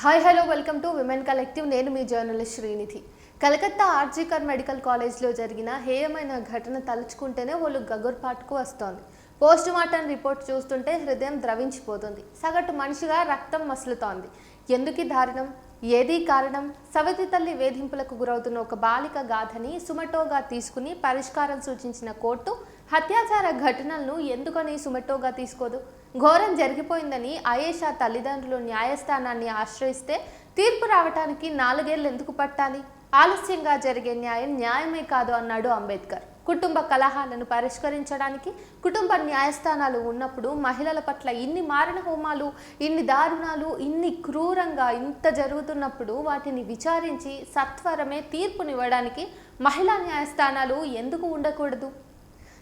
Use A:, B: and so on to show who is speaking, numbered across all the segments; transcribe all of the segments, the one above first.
A: Hi hello welcome to women collective. నేను మీ journalist Srinidhi. Calcutta RG Kar medical కాలేజ్లో జరిగిన హేయమైన ఘటన తలుచుకుంటేనే ఒళ్ళు గగుర్పాటుకు వస్తోంది. పోస్ట్ మార్టం రిపోర్ట్ చూస్తుంటే హృదయం ద్రవించిపోతుంది. సగటు మనిషిగా రక్తం మసులుతోంది. ఎందుకు దారుణం? ఏదీ కారణం? సవతి తల్లి వేధింపులకు గురవుతున్న ఒక బాలిక గాథని సుమటోగా తీసుకుని పరిష్కారం సూచించిన కోర్టు హత్యాచార ఘటనలను ఎందుకని సుమటోగా తీసుకోదు? ఘోరం జరిగిపోయిందని అయేషా తల్లిదండ్రులు న్యాయస్థానాన్ని ఆశ్రయిస్తే తీర్పు రావటానికి 4 ఏళ్లు ఎందుకు పట్టాలి? ఆలస్యంగా జరిగే న్యాయం న్యాయమే కాదు అన్నాడు అంబేద్కర్. కుటుంబ కలహాలను పరిష్కరించడానికి కుటుంబ న్యాయస్థానాలు ఉన్నప్పుడు మహిళల పట్ల ఇన్ని మారణ హోమాలు, ఇన్ని దారుణాలు, ఇన్ని క్రూరంగా ఇంత జరుగుతున్నప్పుడు వాటిని విచారించి సత్వరమే తీర్పునివ్వడానికి మహిళా న్యాయస్థానాలు ఎందుకు ఉండకూడదు?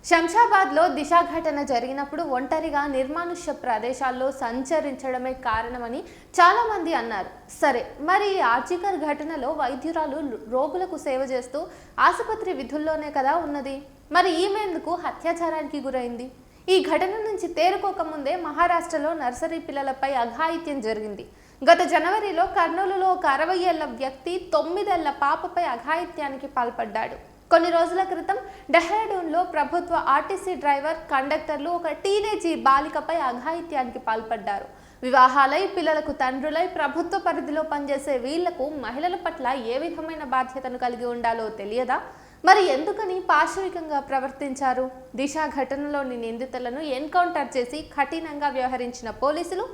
A: శంషాబాద్లో దిశ ఘటన జరిగినప్పుడు ఒంటరిగా నిర్మానుష్య ప్రదేశాల్లో సంచరించడమే కారణమని చాలామంది అన్నారు. సరే, మరి ఆర్జీకర్ ఘటనలో వైద్యురాలు రోగులకు సేవ చేస్తూ ఆసుపత్రి విధుల్లోనే కదా ఉన్నది. మరి ఈమె ఎందుకు హత్యాచారానికి గురైంది? ఈ ఘటన నుంచి తేరుకోకముందే మహారాష్ట్రలో నర్సరీ పిల్లలపై అఘాయిత్యం జరిగింది. గత జనవరిలో కర్నూలులో ఒక 60 ఏళ్ల వ్యక్తి 9 ఏళ్ల పాపపై అఘాయిత్యానికి పాల్పడ్డాడు. కొన్ని రోజుల క్రితం డెహ్రాడూన్లో ప్రభుత్వ ఆర్టీసీ డ్రైవర్, కండక్టర్లు ఒక టీనేజీ బాలికపై అఘాయిత్యానికి పాల్పడ్డారు. వివాహాలై పిల్లలకు తండ్రులై ప్రభుత్వ పరిధిలో పనిచేసే వీళ్లకు మహిళల పట్ల ఏ విధమైన బాధ్యతను కలిగి ఉండాలో తెలియదా? మరి ఎందుకని పాశవికంగా ప్రవర్తించారు? దిశ ఘటనలోని నిందితులను ఎన్కౌంటర్ చేసి కఠినంగా వ్యవహరించిన పోలీసులు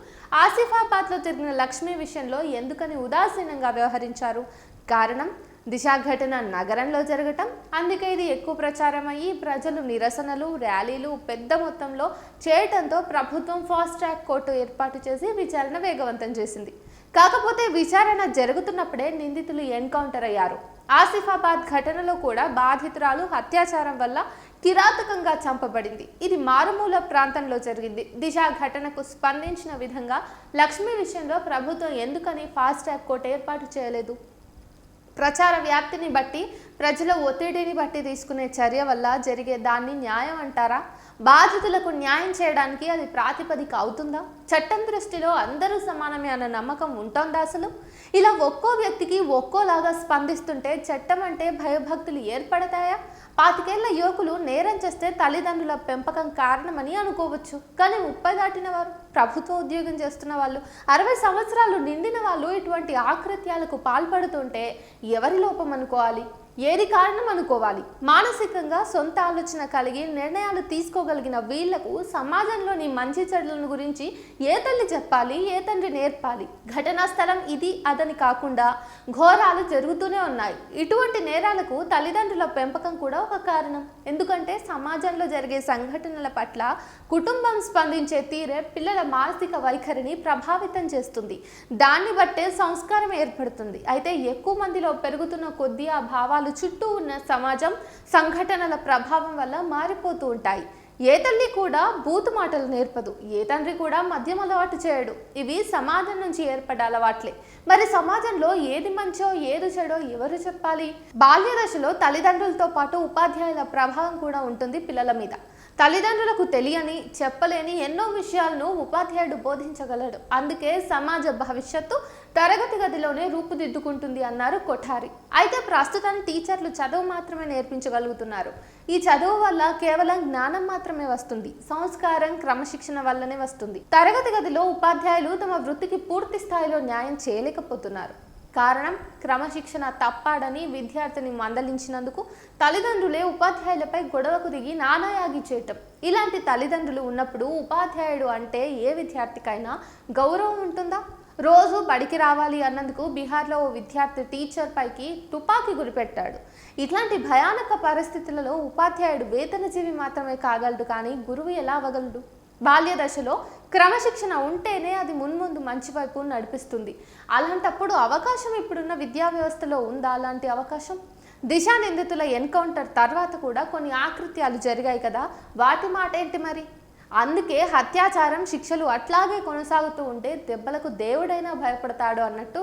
A: ఆసిఫాబాద్లో జరిగిన లక్ష్మి విషయంలో ఎందుకని ఉదాసీనంగా వ్యవహరించారు? కారణం దిశ ఘటన నగరంలో జరగటం. అందుకే ఇది ఎక్కువ ప్రచారం అయ్యి ప్రజలు నిరసనలు, ర్యాలీలు పెద్ద మొత్తంలో చేయటంతో ప్రభుత్వం ఫాస్ట్ ట్రాక్ కోర్టు ఏర్పాటు చేసి విచారణ వేగవంతం చేసింది. కాకపోతే విచారణ జరుగుతున్నప్పుడే నిందితులు ఎన్కౌంటర్ అయ్యారు. ఆసిఫాబాద్ ఘటనలో కూడా బాధితురాలు అత్యాచారం వల్ల కిరాతకంగా చంపబడింది. ఇది మారుమూల ప్రాంతంలో జరిగింది. దిశ ఘటనకు స్పందించిన విధంగా లక్ష్మి విషయంలో ప్రభుత్వం ఎందుకని ఫాస్ట్ ట్రాక్ కోర్టు ఏర్పాటు చేయలేదు? ప్రచార వ్యాప్తిని బట్టి, ప్రజల ఒత్తిడిని బట్టి తీసుకునే చర్య వల్ల జరిగే దాన్ని న్యాయం అంటారా? బాధితులకు న్యాయం చేయడానికి అది ప్రాతిపదిక అవుతుందా? చట్టం దృష్టిలో అందరూ సమానమే అన్న నమ్మకం ఉంటుందా అసలు? ఇలా ఒక్కో వ్యక్తికి ఒక్కోలాగా స్పందిస్తుంటే చట్టం అంటే భయభక్తులు ఏర్పడతాయా? 25 ఏళ్ల యువకులు నేరం చేస్తే తల్లిదండ్రుల పెంపకం కారణమని అనుకోవచ్చు. కానీ 30 దాటిన వారు, ప్రభుత్వ ఉద్యోగం చేస్తున్న వాళ్ళు, 60 సంవత్సరాలు నిండిన వాళ్ళు ఇటువంటి ఆకృత్యాలకు పాల్పడుతుంటే ఎవరి లోపం అనుకోవాలి? ఏది కారణం అనుకోవాలి? మానసికంగా సొంత ఆలోచన కలిగి నిర్ణయాలు తీసుకోగలిగిన వీళ్లకు సమాజంలోని మంచి చెడులను గురించి ఏ తల్లి చెప్పాలి? ఏ తండ్రి నేర్పాలి? ఘటనా స్థలం ఇది అదని కాకుండా ఘోరాలు జరుగుతూనే ఉన్నాయి. ఇటువంటి నేరాలకు తల్లిదండ్రుల పెంపకం కూడా ఒక కారణం. ఎందుకంటే సమాజంలో జరిగే సంఘటనల పట్ల కుటుంబం స్పందించే తీరే పిల్లల మానసిక వైఖరిని ప్రభావితం చేస్తుంది. దాన్ని బట్టే సంస్కారం ఏర్పడుతుంది. అయితే ఎక్కువ మందిలో పెరుగుతున్న కొద్దీ ఆ భావాలు చుట్టూ ఉన్న సమాజం సంఘటనల ప్రభావం వల్ల మారిపోతూ ఉంటాయి. ఏ తల్లి కూడా బూతు మాటలు నేర్పదు. ఏ తండ్రి కూడా మద్యం అలవాటు చేయడు. ఇవి సమాజం నుంచి ఏర్పడే అలవాట్లే. మరి సమాజంలో ఏది మంచో ఏది చెడో ఎవరు చెప్పాలి? బాల్య దశలో తల్లిదండ్రులతో పాటు ఉపాధ్యాయుల ప్రభావం కూడా ఉంటుంది పిల్లల మీద. తల్లిదండ్రులకు తెలియని, చెప్పలేని ఎన్నో విషయాలను ఉపాధ్యాయుడు బోధించగలడు. అందుకే సమాజ భవిష్యత్తు తరగతి గదిలోనే రూపుదిద్దుకుంటుంది అన్నారు కొఠారి. అయితే ప్రస్తుతం టీచర్లు చదువు మాత్రమే నేర్పించగలుగుతున్నారు. ఈ చదువు వల్ల కేవలం జ్ఞానం మాత్రమే వస్తుంది. సంస్కారం, క్రమశిక్షణ వల్లనే వస్తుంది. తరగతి గదిలో ఉపాధ్యాయులు తమ వృత్తికి పూర్తి స్థాయిలో న్యాయం చేయలేకపోతున్నారు. కారణం క్రమశిక్షణ తప్పాడని విద్యార్థిని మందలించినందుకు తల్లిదండ్రులే ఉపాధ్యాయులపై గొడవకు దిగి నానాయాగి చేయటం. ఇలాంటి తల్లిదండ్రులు ఉన్నప్పుడు ఉపాధ్యాయుడు అంటే ఏ విద్యార్థికైనా గౌరవం ఉంటుందా? రోజు బడికి రావాలి అన్నందుకు బీహార్లో ఓ విద్యార్థి టీచర్ పైకి తుపాకీ గురిపెట్టాడు. ఇట్లాంటి భయానక పరిస్థితులలో ఉపాధ్యాయుడు వేతనజీవి మాత్రమే కాగలడు, కానీ గురువు ఎలా అవ్వగలడు? బాల్య దశలో క్రమశిక్షణ ఉంటేనే అది మున్ముందు మంచి వైపు నడిపిస్తుంది. అలాంటప్పుడు అవకాశం ఇప్పుడున్న విద్యా వ్యవస్థలో ఉందా అలాంటి అవకాశం? దిశ నిందితుల ఎన్కౌంటర్ తర్వాత కూడా కొన్ని ఆకృత్యాలు జరిగాయి కదా, వాటి మాట ఏంటి మరి? అందుకే హత్యాచారం శిక్షలు అట్లాగే కొనసాగుతూ ఉంటే దెబ్బలకు దేవుడైనా భయపడతాడు అన్నట్టు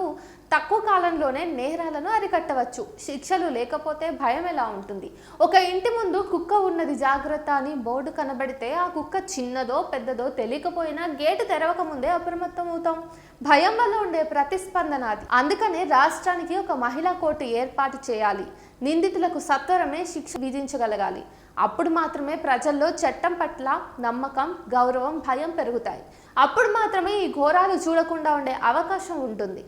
A: తక్కువ కాలంలోనే నేరాలను అరికట్టవచ్చు. శిక్షలు లేకపోతే భయం ఎలా ఉంటుంది? ఒక ఇంటి ముందు కుక్క ఉన్నది జాగ్రత్త అని బోర్డు కనబడితే ఆ కుక్క చిన్నదో పెద్దదో తెలియకపోయినా గేటు తెరవక ముందే అప్రమత్తం అవుతాం. భయం వల్ల ఉండే ప్రతిస్పందన అది. అందుకనే రాష్ట్రానికి ఒక మహిళా కోర్టు ఏర్పాటు చేయాలి. నిందితులకు సత్వరమే శిక్ష విధించగలగాలి. అప్పుడు మాత్రమే ప్రజల్లో చట్టం పట్ల నమ్మకం, గౌరవం, భయం పెరుగుతాయి. అప్పుడు మాత్రమే ఈ ఘోరాలు చూడకుండా ఉండే అవకాశం ఉంటుంది.